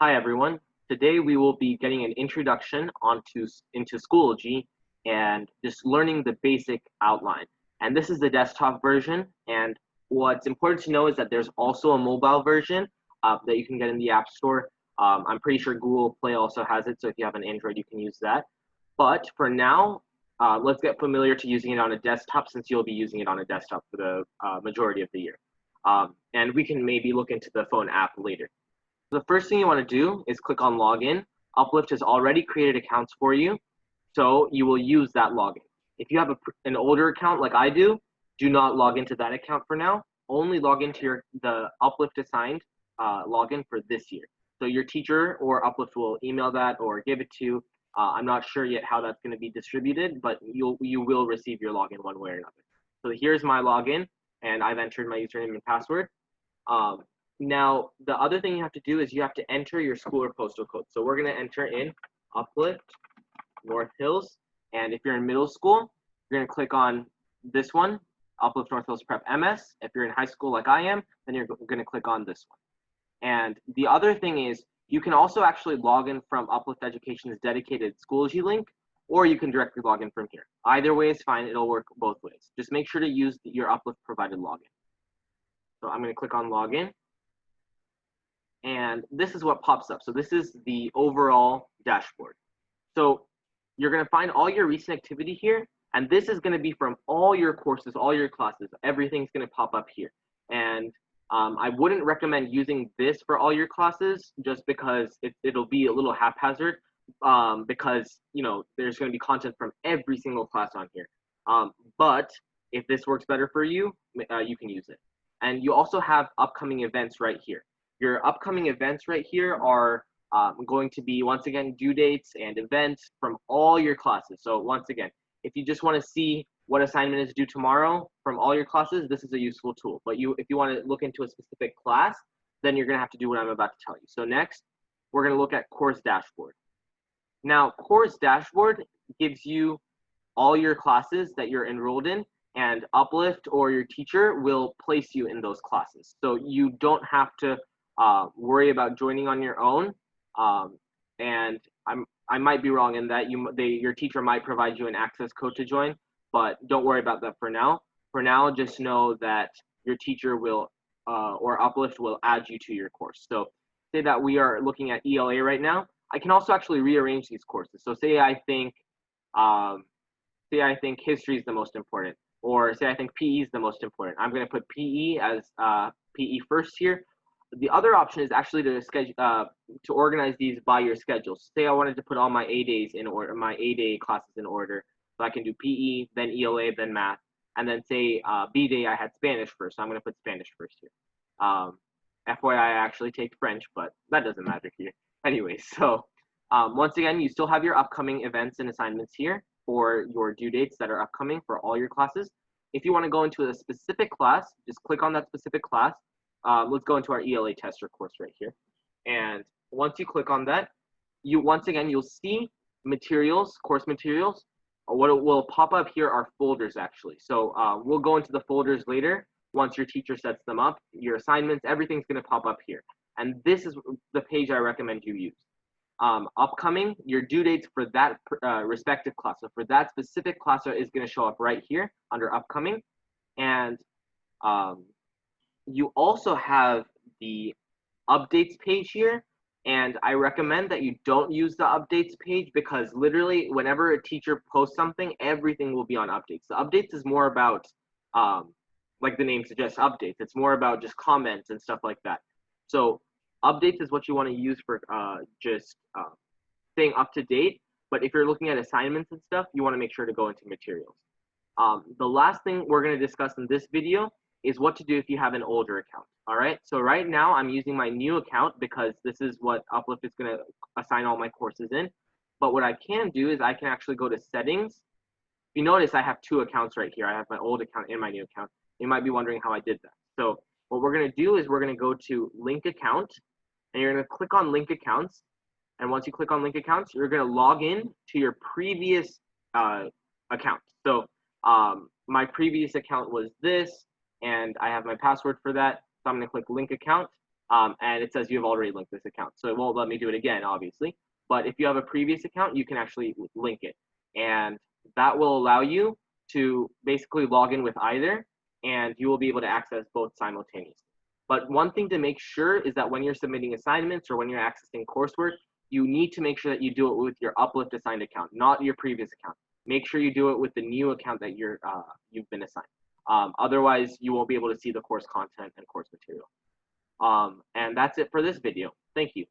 Hi everyone. Today we will be getting an introduction into Schoology and just learning the basic outline. And this is the desktop version. And what's important to know is that there's also a mobile version that you can get in the App Store. I'm pretty sure Google Play also has it, so if you have an Android, you can use that. But for now, let's get familiar to using it on a desktop since you'll be using it on a desktop for the majority of the year. And we can maybe look into the phone app later. The first thing you want to do is click on login. Uplift has already created accounts for you, so you will use that login. If you have an older account like I do not log into that account for now. Only log into the Uplift assigned login for this year. So your teacher or Uplift will email that or give it to you. I'm not sure yet how that's going to be distributed, but you will receive your login one way or another. So here's my login, and I've entered my username and password. Now, the other thing you have to do is you have to enter your school or postal code. So we're going to enter in Uplift, North Hills. And if you're in middle school, you're going to click on this one, Uplift North Hills Prep MS. If you're in high school like I am, then you're going to click on this one. And the other thing is you can also actually log in from Uplift Education's dedicated Schoology link, or you can directly log in from here. Either way is fine. It'll work both ways. Just make sure to use your Uplift provided login. So I'm going to click on login. And this is what pops up. So this is the overall dashboard. So you're going to find all your recent activity here, and this is going to be from all your courses, all your classes. Everything's going to pop up here. And I wouldn't recommend using this for all your classes just because it'll be a little haphazard because, you know, there's going to be content from every single class on here. But if this works better for you, you can use it. And you also have upcoming events right here. Your upcoming events right here are going to be, once again, due dates and events from all your classes. So once again, if you just want to see what assignment is due tomorrow from all your classes, this is a useful tool. But if you want to look into a specific class, then you're going to have to do what I'm about to tell you. So next, we're going to look at course dashboard. Now, course dashboard gives you all your classes that you're enrolled in, and Uplift or your teacher will place you in those classes. So you don't have to worry about joining on your own. And I might be wrong in that your teacher might provide you an access code to join, but don't worry about that for now. For now, just know that your teacher will or Uplift will add you to your course. So say that we are looking at ELA right now. I can also actually rearrange these courses. So say I think history is the most important, or say I think PE is the most important. I'm going to put PE as PE first here. The other option is actually to organize these by your schedule. Say I wanted to put all my A days in order, my A-day classes in order. So I can do PE, then ELA, then math, and then say B day I had Spanish first. So I'm going to put Spanish first here. FYI, I actually take French, but that doesn't matter here. Anyway, so once again, you still have your upcoming events and assignments here for your due dates that are upcoming for all your classes. If you want to go into a specific class, just click on that specific class. Let's go into our ELA tester course right here. And once you click on that, you'll see materials, course materials. What it will pop up here are folders actually. So we'll go into the folders later once your teacher sets them up. Your assignments, everything's going to pop up here. And this is the page I recommend you use. Upcoming, your due dates for that respective class. So for that specific class is going to show up right here under upcoming. And you also have the updates page here, and I recommend that you don't use the updates page because literally whenever a teacher posts something, everything will be on updates. The updates is more about, like the name suggests, updates. It's more about just comments and stuff like that. So updates is what you want to use for just staying up to date. But if you're looking at assignments and stuff, you want to make sure to go into materials. The last thing we're going to discuss in this video is what to do if you have an older account. All right, so right now I'm using my new account because this is what Uplift is going to assign all my courses in. But what I can do is I can actually go to settings. If you notice, I have two accounts right here. I have my old account and my new account. You might be wondering how I did that. So what we're going to do is we're going to go to link account, and you're going to click on link accounts. And once you click on link accounts, you're going to log in to your previous account. So my previous account was this, and I have my password for that. So I'm going to click link account. and it says you have already linked this account. So it won't let me do it again, obviously. But if you have a previous account, you can actually link it. And that will allow you to basically log in with either, and you will be able to access both simultaneously. But one thing to make sure is that when you're submitting assignments or when you're accessing coursework, you need to make sure that you do it with your Uplift assigned account, not your previous account. Make sure you do it with the new account that you've been assigned. Otherwise, you won't be able to see the course content and course material. And that's it for this video. Thank you.